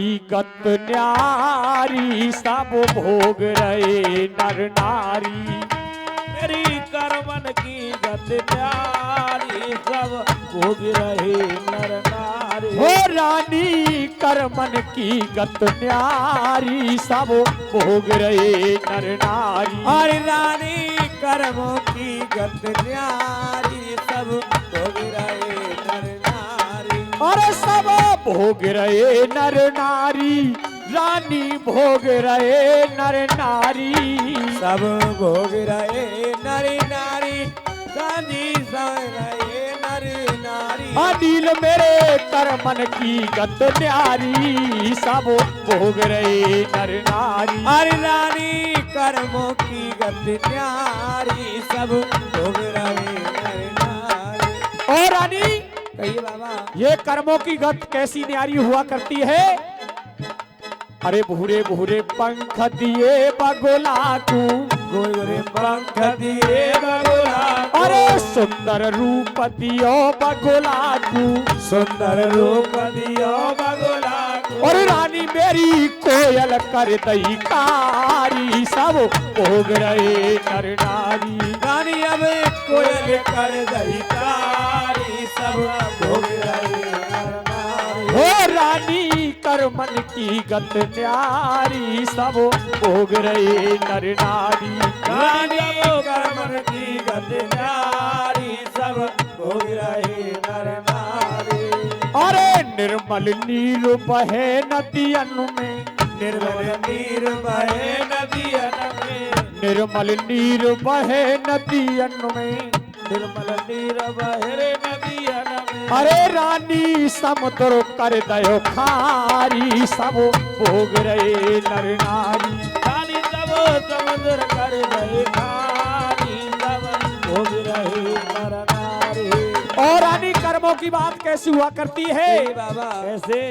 गत न्यारी सब भोग रहे नर नारी। मेरी करमन की गत न्यारी सब भोग रहे नर नारी। हो रानी करमन की गत न्यारी सब भोग रहे नर नारी। और रानी कर्मों की गत न्यारी सब भोग रहे नर नारी। और सब भोग रहे नर नारी, रानी भोग रहे नर नारी। सब भोग रहे नर नारी, रानी सब रहे नर नारी। अनिल मेरे करमन की गत न्यारी सब भोग रहे नर नारी। और रानी कर्मों की गत न्यारी सब भोग रहे नर नारी। और रानी कहिए बाबा। ये कर्मों की गत कैसी न्यारी हुआ करती है? अरे भूरे भूरे पंख दिए बगुला को, गोरे गोरे पंख दिए बगुला को। अरे सुंदर रूप दियो बगुला को, सुंदर रूप दियो बगुला को। और रानी मेरी कोयल कर दई कारी सब भोग रहे नर नारी। रानी अब कोयल कर दई कारी सब भोग रहे नर नारी। हो रानी करमन की गत न्यारी सब भोग रहे नर नारी। रानी कर्मन की गत न्यारी सब भोग रहे नर नारी। अरे निर्मल नीर बहे नदियन में, निर्मल नीर बहे नदियन में। निर्मल नीर बहे नदियन में। निर्मल नीर बहे नदियन में। अरे रानी समुद्र कर दयो खारी सब भोग रहे नर नारी। रानी सब समुद्र कर दे खारी सब भोग रहे नर नारी। और रानी कर्मों की बात कैसी हुआ करती है? बाबा कैसे?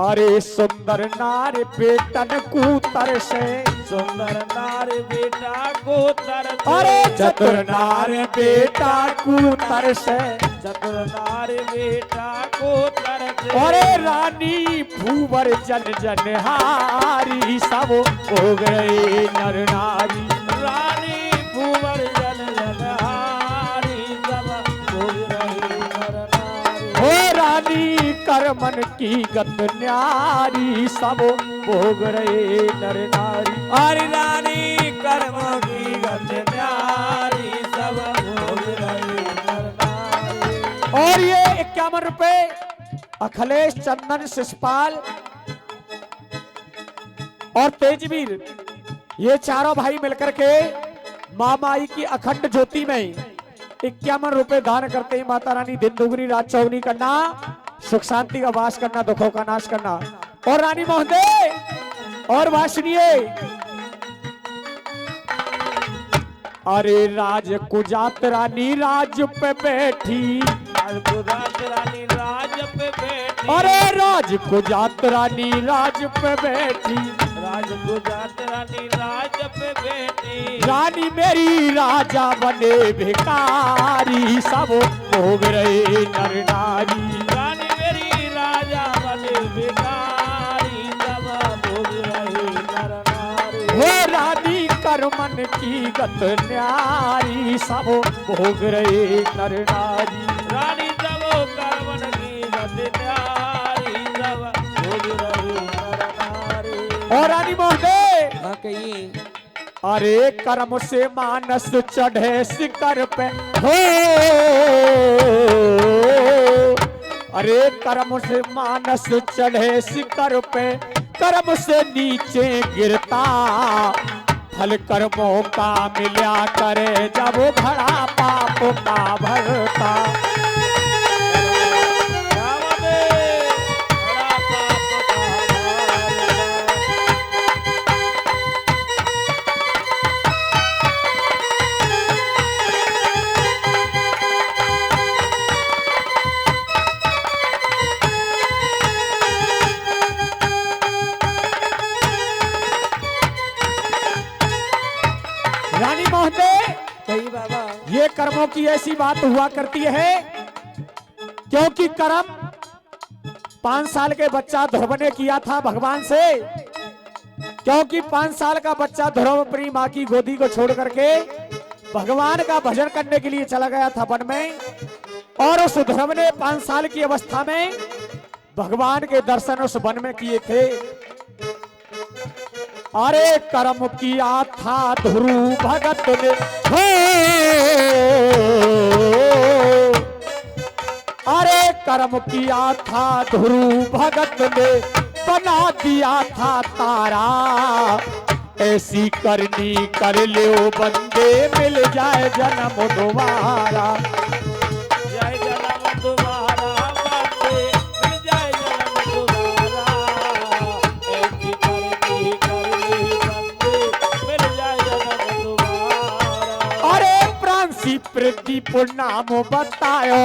अरे सुंदर नार बेटन कूतर से, सुंदर नार बेटा को तरस। अरे चतुर नार बेटा कूतर से। चतुर नार बेटा को तरस। अरे रानी भूवर जन जन हारी सब भोग रहे नर नारी। रानी भूवर जन जन हारी सब भोग रहे नर नारी। हो रानी करमन की गत न्यारी सब भोग रहे नर नारी। और रानी कर्मों की गत न्यारी सब भोग रहे नर नारी। और ये 51 रुपए अखिलेश चंदन शिषपाल और तेजवीर, ये चारों भाई मिलकर के माँ माई की अखंड ज्योति में 51 रुपए दान करते हैं। माता रानी दिन दुगनी रात चौगनी करना, सुख शांति का वास करना, दुखों का नाश करना। और रानी महोदय और बात सुनिए। अरे राज कुजात रानी राज पे बैठी, राज रानी राज पे बैठी। अरे राज कुजात रानी राज पे बैठी। राज गुजरात रानी राज पे बैठी। रानी मेरी राजा बने भिखारी सब भोग रहे नर नारी। रानी मेरी राजा बने भिखारी सब भोग रहे नर नारी। वो रानी करमन की गत न्यारी सब भोग रहे नर नारी। रानी सब कर्मन की गत न्यारी सब भोग रहे नर नारी। और रानी महोदय कहिए। अरे कर्म से मानस चढ़े शिखर पे हो, अरे कर्म से मानस चढ़े शिखर पे, कर्म से नीचे गिरता, फल कर्मों का मिला करे जब भरा पाप का भरता। रानी महोदय कही बाबा। ये कर्मों की ऐसी बात हुआ करती है, क्योंकि कर्म 5 साल के बच्चा ध्रुव ने किया था भगवान से, क्योंकि 5 साल का बच्चा ध्रुव अपनी माँ की गोदी को छोड़ करके भगवान का भजन करने के लिए चला गया था वन में। और उस ध्रुव ने 5 साल की अवस्था में भगवान के दर्शन उस वन में किए थे। अरे कर्म किया था ध्रुव भगत ने, अरे कर्म किया था ध्रुव भगत ने, बना दिया था तारा। ऐसी करनी कर लो बंदे, मिल जाए जन्म दोबारा। जय जन्म दोबारा बंदे, मिल जाए जन्म दोबारा। ऐसी करनी कर ली बंदे, मिल जाए जन्म दोबारा। अरे प्रांसी प्रदीप नाम बतायो,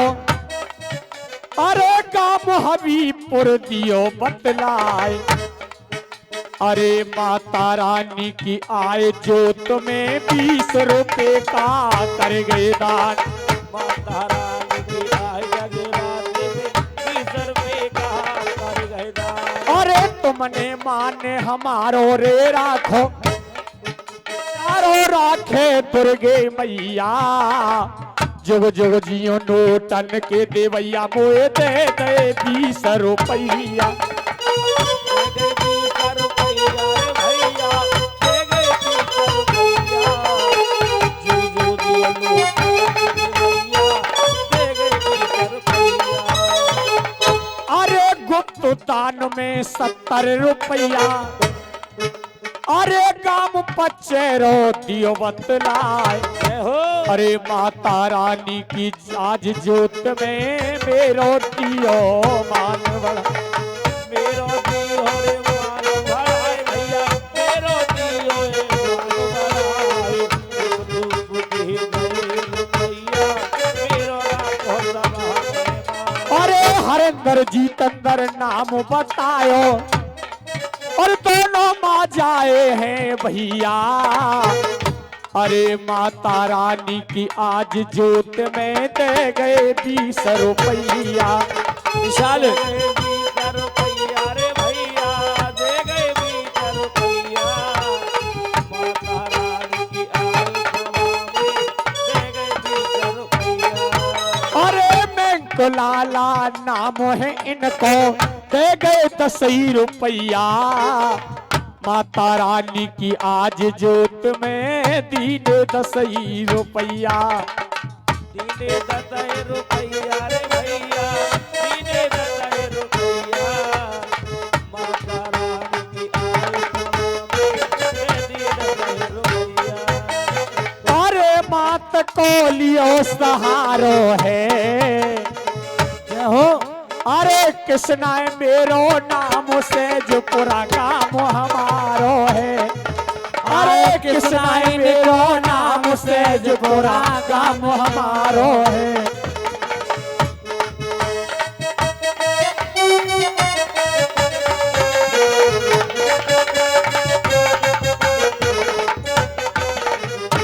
अरे गाम हबीपुर दियो बतलाए। अरे माता रानी की आए जो तुम्हें 20 रुपए का कर गए दान। माता रानी की आए जगराते में 20 रुपए का कर गए दान। अरे तुमने माने हमारो रे राखो, यारो राखे दुर्गे मैया। जुग जुग जियो नोटन के देवैया, मोए दे दे 20 रुपैया। अरे गुप्त दान में 70 रुपया, अरे गाम पचेरो दियो बतलाए। अरे माता रानी की आज जोत में मेरो दियो मान बड़ा। मेरो दियो रे मान बढ़ाए भैया, मेरो दियो रे मान बढ़ाए। भैया मेरो राखो सभा। अरे हरेंद्र जीतंदर नाम बतायो, और दोनों माँ जाए हैं भैया। अरे माता रानी की आज जोत में दे गए 20 रुपैया। विशाल 20 रुपैया रे भैया, दे गए 20 रुपैया। माता रानी की आई सभा में दे गए 20 रुपैया। अरे मैं लाला नाम है इनको, दे गए 10 रुपैया। माता रानी की आज जोत में दीने 10 रुपैया। दीने 10 रुपैया रे भैया, दीने 10 रुपैया। माता रानी की आई सभा में दीने 10 रुपैया। अरे मात को लियो सहारो है, हो अरे कृष्णा मेरो नाम से जो पूरा काम हमारो है। अरे कृष्णा मेरो नाम से जो पूरा काम हमारो है।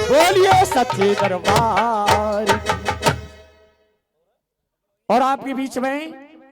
बोलिए सच्चे दरबार। और आपके बीच में